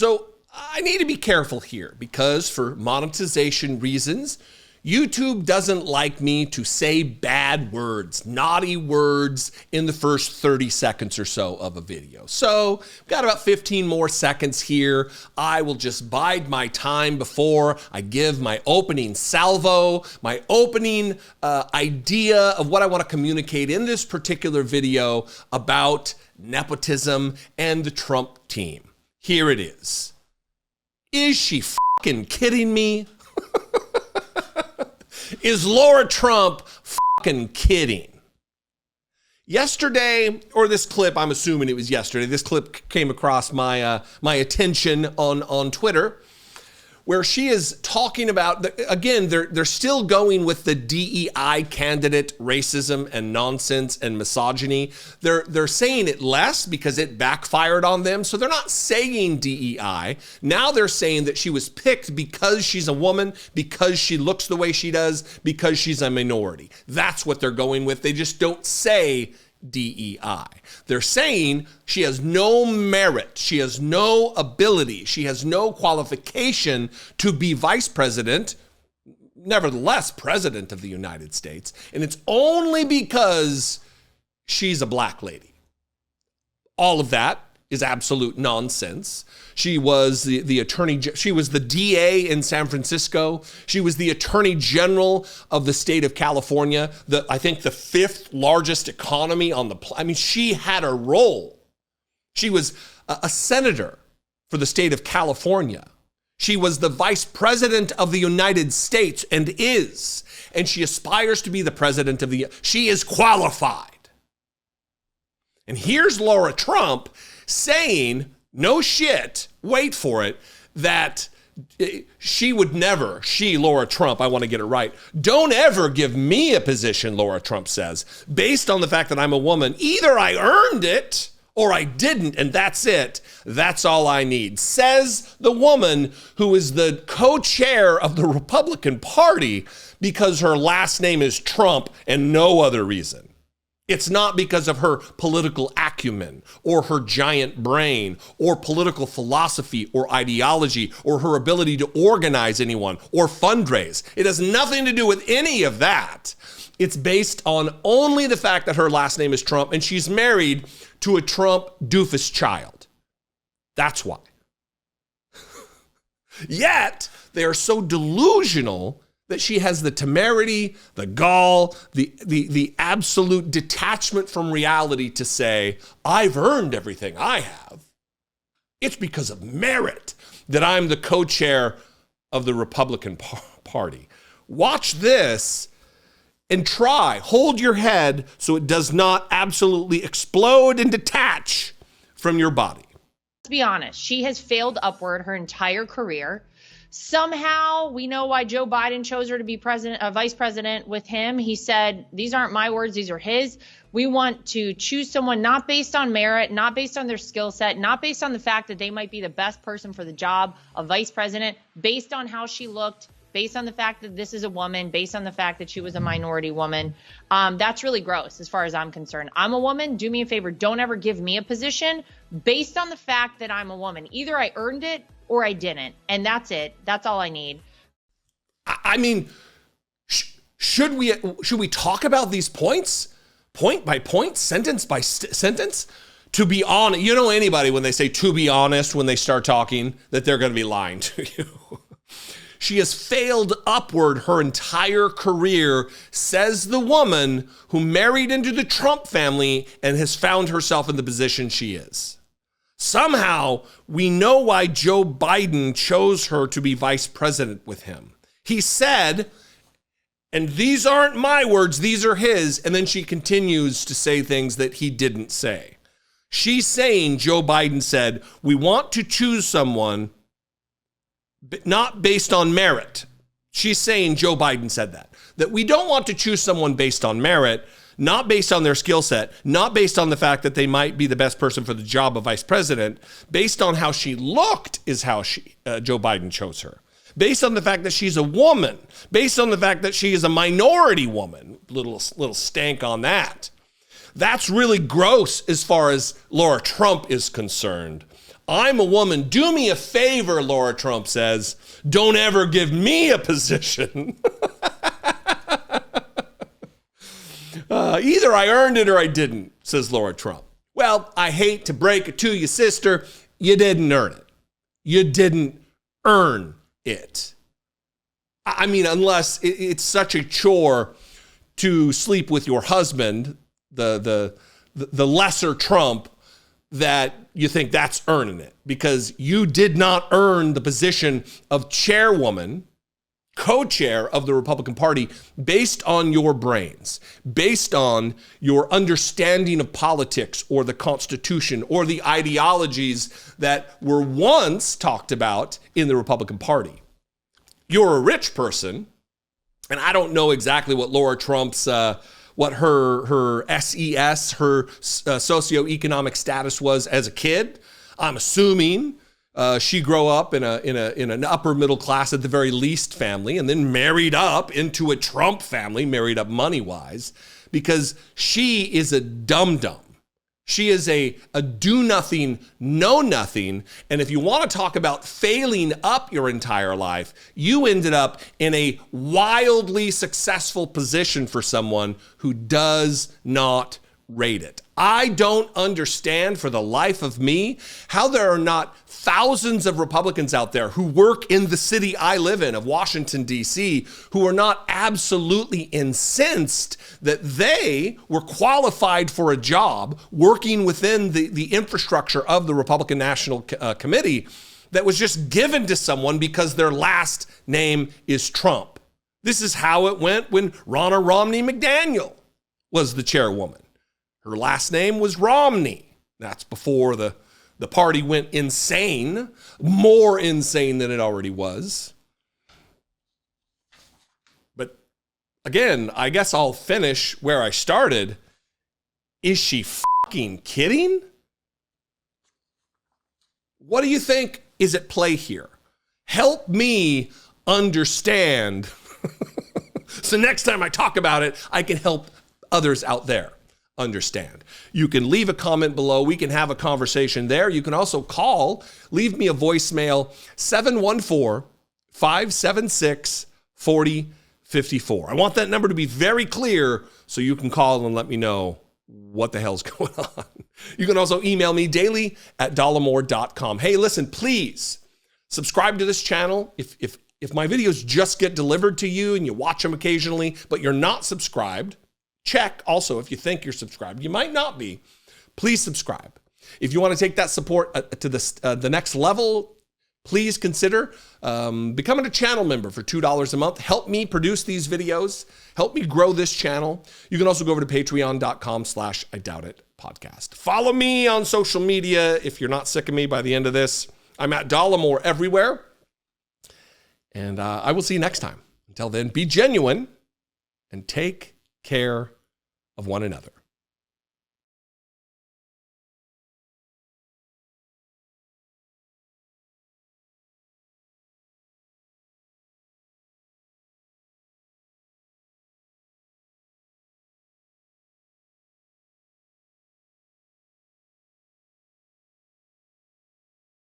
So I need to be careful here because for monetization reasons, YouTube doesn't like me to say bad words, naughty words in the first 30 seconds or so of a video. So we've got about 15 more seconds here. I will just bide my time before I give my opening salvo, my opening idea of what I want to communicate in this particular video about nepotism and the Trump team. Here it is. Is she fucking kidding me? Is Lara Trump fucking kidding? Yesterday, or this clip, I'm assuming it was yesterday, this clip came across my attention on Twitter, where she is talking about, again, they're still going with the DEI candidate racism and nonsense and misogyny. They're saying it less because it backfired on them. So they're not saying DEI. Now they're saying that she was picked because she's a woman, because she looks the way she does, because she's a minority. That's what they're going with. They just don't say DEI. They're saying she has no merit, she has no ability, she has no qualification to be vice president, nevertheless president of the United States, and it's only because she's a black lady. All of that is absolute nonsense. She was the attorney, she was the DA in San Francisco. She was the attorney general of the state of California, I think the 5th largest economy on the planet. I mean, she had a role. She was a senator for the state of California. She was the vice president of the United States and she aspires to be the president of she is qualified. And here's Lara Trump saying, no shit, wait for it, that she would never, Lara Trump, I want to get it right, don't ever give me a position, Lara Trump says, based on the fact that I'm a woman. Either I earned it or I didn't, and that's it. That's all I need, says the woman who is the co-chair of the Republican Party because her last name is Trump and no other reason. It's not because of her political acumen or her giant brain or political philosophy or ideology or her ability to organize anyone or fundraise. It has nothing to do with any of that. It's based on only the fact that her last name is Trump and she's married to a Trump doofus child. That's why. Yet, they are so delusional that she has the temerity, the gall, the absolute detachment from reality to say, I've earned everything I have. It's because of merit that I'm the co-chair of the Republican Party. Watch this and hold your head so it does not absolutely explode and detach from your body. Let's be honest, she has failed upward her entire career. Somehow we know why Joe Biden chose her to be vice president with him. He said, these aren't my words, these are his. We want to choose someone not based on merit, not based on their skill set, not based on the fact that they might be the best person for the job of vice president, based on how she looked, based on the fact that this is a woman, based on the fact that she was a minority woman. That's really gross as far as I'm concerned. I'm a woman. Do me a favor. Don't ever give me a position based on the fact that I'm a woman. Either I earned it or I didn't. And that's it. That's all I need. I mean, should we talk about these points, point by point, sentence by sentence? To be honest, you know anybody when they say to be honest, when they start talking, that they're going to be lying to you. She has failed upward her entire career, says the woman who married into the Trump family and has found herself in the position she is. Somehow, we know why Joe Biden chose her to be vice president with him. He said, and these aren't my words, these are his, and then she continues to say things that he didn't say. She's saying, Joe Biden said, we want to choose someone not based on merit. She's saying Joe Biden said that we don't want to choose someone based on merit, not based on their skill set, not based on the fact that they might be the best person for the job of vice president, based on how she looked is how Joe Biden chose her. Based on the fact that she's a woman, based on the fact that she is a minority woman, little stank on that. That's really gross as far as Lara Trump is concerned. I'm a woman. Do me a favor, Lara Trump says. Don't ever give me a position. Either I earned it or I didn't, says Lara Trump. Well, I hate to break it to you, sister. You didn't earn it. You didn't earn it. I mean, unless it's such a chore to sleep with your husband, the lesser Trump, that you think that's earning it, because you did not earn the position of chairwoman, co-chair of the Republican Party based on your brains, based on your understanding of politics or the Constitution or the ideologies that were once talked about in the Republican Party. You're a rich person, and I don't know exactly what Lara Trump's what her SES, her socioeconomic status was as a kid. I'm assuming she grew up in an upper middle class, at the very least, family, and then married up into a Trump family, married up money-wise, because she is a dum-dum. She is a do-nothing, know-nothing, and if you want to talk about failing up your entire life, you ended up in a wildly successful position for someone who does not rate it. I don't understand for the life of me how there are not thousands of Republicans out there who work in the city I live in, of Washington, D.C., who are not absolutely incensed that they were qualified for a job working within the infrastructure of the Republican National Committee that was just given to someone because their last name is Trump. This is how it went when Ronna Romney McDaniel was the chairwoman. Her last name was Romney. That's before the party went insane, more insane than it already was. But again, I guess I'll finish where I started. Is she fucking kidding? What do you think is at play here? Help me understand. So next time I talk about it, I can help others out there understand. You can leave a comment below. We can have a conversation there. You can also call, leave me a voicemail, 714-576-4054. I want that number to be very clear so you can call and let me know what the hell's going on. You can also email me daily@dollemore.com. Hey, listen, please subscribe to this channel. If my videos just get delivered to you and you watch them occasionally, but you're not subscribed, check also if you think you're subscribed. You might not be. Please subscribe. If you want to take that support to the next level, please consider becoming a channel member for $2 a month. Help me produce these videos. Help me grow this channel. You can also go over to patreon.com/IDoubtIt podcast. Follow me on social media if you're not sick of me by the end of this. I'm at Dollemore everywhere. And I will see you next time. Until then, be genuine and take care of one another.